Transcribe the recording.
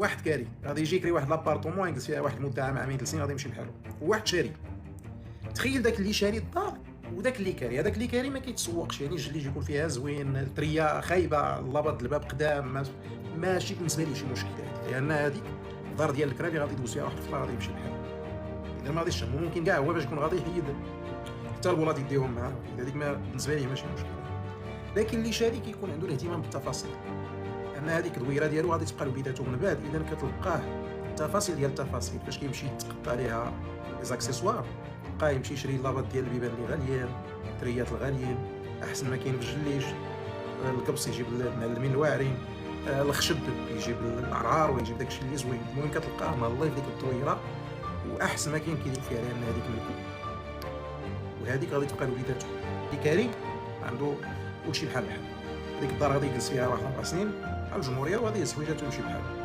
واحد كاري غادي يجي يكري واحد لابارطومون يجلس فيها واحد المده عام عامين 3 سنين غادي يمشي بحالو، وواحد شاري. تخيل داك اللي شاري الدار وداك اللي كاري، هذاك اللي كاري ما كيتسوقش، يعني الجليج يكون فيها زوين، الطريه خايبه، اللابط الباب قدام، ماشي بالنسبه لي شي مشكل هذيك، لان هذيك الدار ديال الكرا اللي غادي يدوز فيها واحد الفطره غادي يمشي بحالو. اذا ما غاديش ممكن كاع هو باش يكون غادي يحيد حتى الولاد يديهم معاه، هذيك ما بالنسبه لي ماشي مشكل. لكن اللي شاري كيكون عنده الاهتمام بالتفاصيل، ان هذيك الدويره ديالو غادي تبقى لوليداتو من بعد، اذا كتلقاه التفاصيل ديال التفاصيل، فاش كيمشي يتقطع عليها لي زاكسيسوار، بقى يمشي يشري لاباط ديال البيبان اللي غاليين، التريات الغاليين، احسن ما كاين في الجليج، القبص يجيب المعلمين الواعرين، الخشب يجيب العرعار ويجيب داكشي اللي زوين، المهم كتلقاه مالله في ديك الدويره واحسن ما كاين كيدير فيها، لان هذيك ملكو وهذيك غادي تبقى لوليداتو. اللي كاري عنده كلشي بحال بحال، هذيك الدار غادي يجلس فيها واحد 4 سنين على الجمهوريه وغادي يهز حويجاتو ويمشي بحالو.